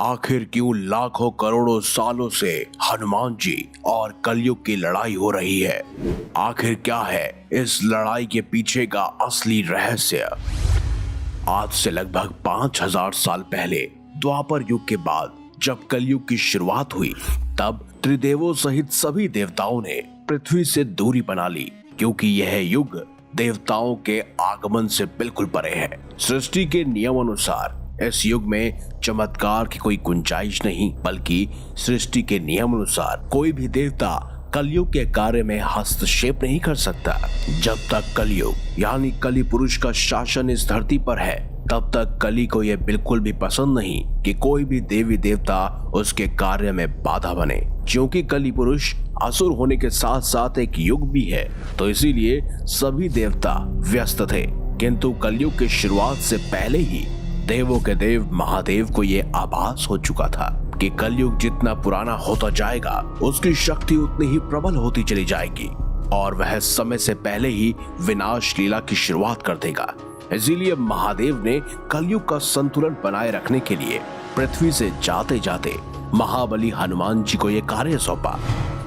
आखिर क्यों लाखों करोड़ों सालों से हनुमान जी और कलयुग की लड़ाई हो रही है? आखिर क्या है इस लड़ाई के पीछे का असली रहस्य? आज से लगभग 5000 साल पहले द्वापर युग के बाद जब कलयुग की शुरुआत हुई, तब त्रिदेवों सहित सभी देवताओं ने पृथ्वी से दूरी बना ली, क्योंकि यह युग देवताओं के आगमन से बिल्कुल परे है। सृष्टि के नियम अनुसार इस युग में चमत्कार की कोई गुंजाइश नहीं, बल्कि सृष्टि के नियम अनुसार कोई भी देवता कलयुग के कार्य में हस्तक्षेप नहीं कर सकता। जब तक कलयुग यानी कली पुरुष का शासन इस धरती पर है, तब तक कली को यह बिल्कुल भी पसंद नहीं कि कोई भी देवी देवता उसके कार्य में बाधा बने। क्योंकि कली पुरुष असुर होने के साथ साथ एक युग भी है, तो इसीलिए सभी देवता व्यस्त थे। किंतु कलयुग की शुरुआत से पहले ही देवों के देव महादेव को ये आभास हो चुका था कि कलयुग जितना पुराना होता जाएगा, उसकी शक्ति उतनी ही प्रबल होती चली जाएगी और वह समय से पहले ही विनाश लीला की शुरुआत कर देगा। इसीलिए महादेव ने कलयुग का संतुलन बनाए रखने के लिए पृथ्वी से जाते जाते महाबली हनुमान जी को यह कार्य सौंपा।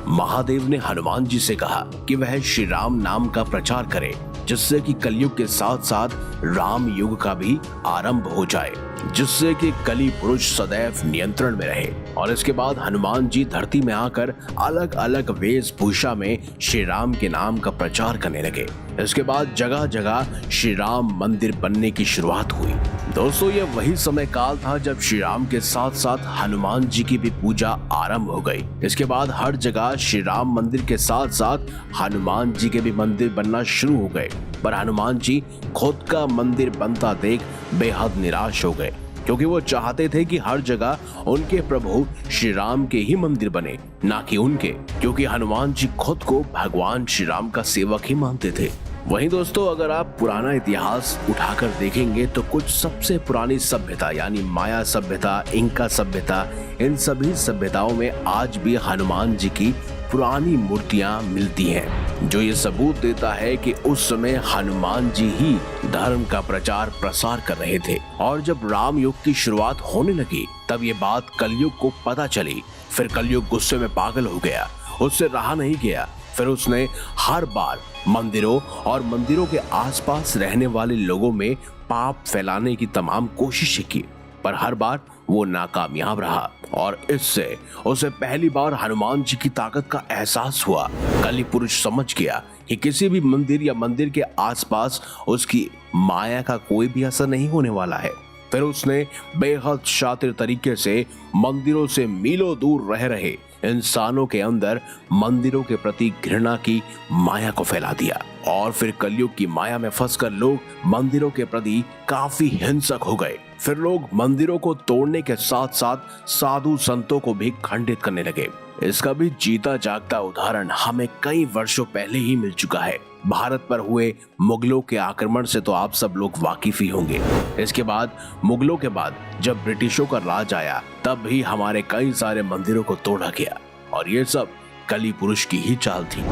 महादेव ने हनुमान जी से कहा कि वह श्री राम नाम का प्रचार करे, जिससे कि कलयुग के साथ साथ राम युग का भी आरंभ हो जाए, जिससे कि कली पुरुष सदैव नियंत्रण में रहे। और इसके बाद हनुमान जी धरती में आकर अलग अलग वेशभूषा में श्री राम के नाम का प्रचार करने लगे। इसके बाद जगह जगह श्री राम मंदिर बनने की शुरुआत हुई। दोस्तों, ये वही समय काल था जब श्री राम के साथ साथ हनुमान जी की भी पूजा आरंभ हो गई। इसके बाद हर जगह श्री राम मंदिर के साथ साथ हनुमान जी के भी मंदिर बनना शुरू हो गए। पर हनुमान जी खुद का मंदिर बनता देख बेहद निराश हो गए, क्योंकि वो चाहते थे कि हर जगह उनके प्रभु श्री राम के ही मंदिर बने, ना कि उनके, क्योंकि हनुमान जी खुद को भगवान श्री राम का सेवक ही मानते थे। वहीं दोस्तों, अगर आप पुराना इतिहास उठाकर देखेंगे तो कुछ सबसे पुरानी सभ्यता यानी माया सभ्यता, इंका सभ्यता, इन सभी सभ्यताओं में आज भी हनुमान जी की पुरानी मूर्तियां मिलती हैं, जो ये सबूत देता है कि उस समय हनुमान जी ही धर्म का प्रचार प्रसार कर रहे थे। और जब राम युग की शुरुआत होने लगी, तब ये बात कलयुग को पता चली। फिर कलयुग गुस्से में पागल हो गया, उससे रहा नहीं गया। फिर उसने हर बार मंदिरों और मंदिरों के आसपास रहने वाले लोगों में पाप फैलाने की तमाम कोशिशें की, पर हर बार वो नाकामयाब रहा। और इससे उसे पहली बार हनुमान जी की ताकत का एहसास हुआ। कली पुरुष समझ गया कि किसी भी मंदिर या मंदिर के आसपास उसकी माया का कोई भी असर नहीं होने वाला है। फिर उसने बेहद शातिर तरीके से मंदिरों से मीलों दूर रह रहे इंसानों के अंदर मंदिरों के प्रति घृणा की माया को फैला दिया। और फिर कलयुग की माया में फंसकर लोग मंदिरों के प्रति काफी हिंसक हो गए। फिर लोग मंदिरों को तोड़ने के साथ साथ साधु संतों को भी खंडित करने लगे। इसका भी जीता जागता उदाहरण हमें कई वर्षों पहले ही मिल चुका है। भारत पर हुए मुगलों के आक्रमण से तो आप सब लोग वाकिफ ही होंगे। इसके बाद मुगलों के बाद जब ब्रिटिशों का राज आया, तब भी हमारे कई सारे मंदिरों को तोड़ा गया, और ये सब कली पुरुष की ही चाल थी।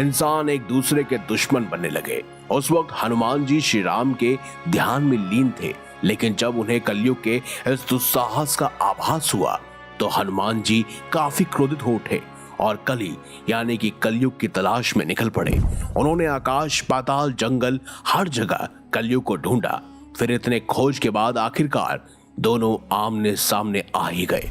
इंसान एक दूसरे के दुश्मन बनने लगे। उस वक्त हनुमान जी श्री राम के ध्यान में लीन थे, लेकिन जब उन्हें कलयुग के इस दुस्साहस का आभास हुआ, तो हनुमान जी काफी क्रोधित हो उठे और कली यानी कि कलयुग की तलाश में निकल पड़े। उन्होंने आकाश, पाताल, जंगल, हर जगह कलयुग को ढूंढा। फिर इतने खोज के बाद आखिरकार दोनों आमने सामने आ ही गए।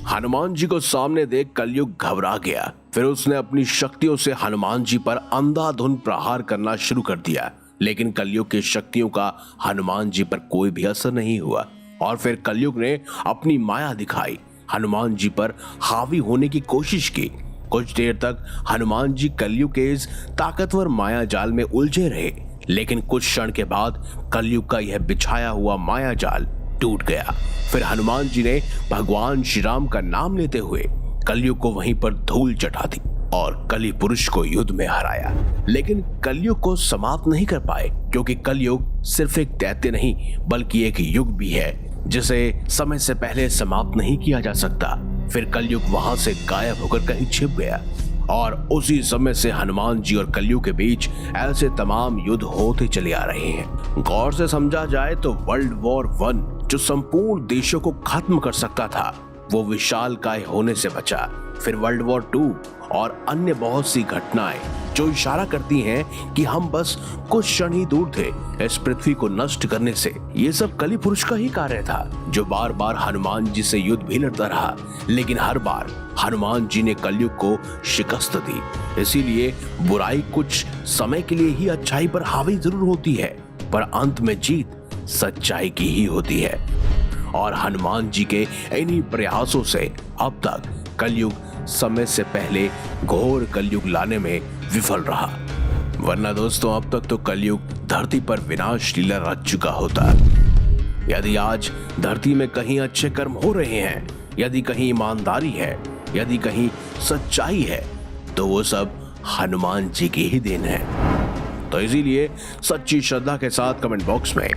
हनुमान जी को सामने देख कलयुग घबरा गया। फिर उसने अपनी शक्तियों से हनुमान जी पर अंधाधुंध प्रहार करना शुरू कर दिया, लेकिन कलयुग की शक्तियों का हनुमान जी पर कोई भी असर नहीं हुआ। और फिर कलयुग ने अपनी माया दिखाई, हनुमान जी पर हावी होने की कोशिश की। कुछ देर तक हनुमान जी कलयुग के इस ताकतवर माया जाल में उलझे रहे, लेकिन कुछ क्षण के बाद कलयुग का यह बिछाया हुआ माया जाल टूट गया। फिर हनुमान जी ने भगवान श्री राम का नाम लेते हुए कलयुग को वहीं पर धूल चटा दी और कली पुरुष को युद्ध में हराया। लेकिन कलयुग को समाप्त नहीं कर पाए, क्योंकि कलयुग सिर्फ एक दैत्य नहीं बल्कि एक युग भी है, जिसे समय से पहले समाप्त नहीं किया जा सकता। फिर कलयुग वहां से गायब होकर कहीं छिप गया और उसी समय से हनुमान जी और कलयुग के बीच ऐसे तमाम युद्ध होते चले आ रहे हैं। गौर से समझा जाए तो वर्ल्ड वॉर 1 जो संपूर्ण देशों को खत्म कर सकता था वो विशालकाय होने से बचा। फिर वर्ल्ड वॉर 2 और अन्य बहुत सी घटनाएं जो इशारा करती हैं कि हम बस कुछ क्षण ही दूर थे इस पृथ्वी को नष्ट करने से। ये सब कली पुरुष का ही कार्य था जो बार बार हनुमान जी से युद्ध भी लड़ता रहा, लेकिन हर बार हनुमान जी ने कलयुग को शिकस्त दी। इसीलिए बुराई कुछ समय के लिए ही अच्छाई पर हावी जरूर होती है, पर अंत में जीत सच्चाई की ही होती है। और हनुमान जी के इन्हीं प्रयासों से अब तक कलयुग समय से पहले घोर कलयुग लाने में विफल रहा, वरना दोस्तों अब तक तो कलयुग धरती पर विनाश लीला रच चुका होता। यदि आज धरती में कहीं अच्छे कर्म हो रहे हैं, यदि कहीं ईमानदारी है, यदि कहीं सच्चाई है, तो वो सब हनुमान जी की ही देन है। तो इसीलिए सच्ची श्रद्धा के साथ कमेंट बॉक्स में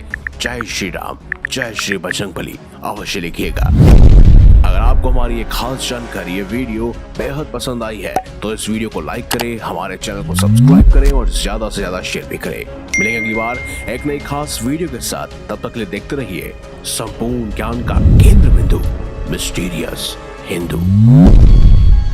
जय श्री राम, जय श्री बजरंगबली अवश्य लिखिएगा। अगर आपको हमारी ये खास जानकारी, ये वीडियो बेहद पसंद आई है तो इस वीडियो को लाइक करें, हमारे चैनल को सब्सक्राइब करें और ज्यादा से ज्यादा शेयर भी करें। मिलेंगे अगली बार एक नई खास वीडियो के साथ, तब तक के लिए देखते रहिए संपूर्ण ज्ञान का केंद्र बिंदु मिस्टीरियस हिंदू।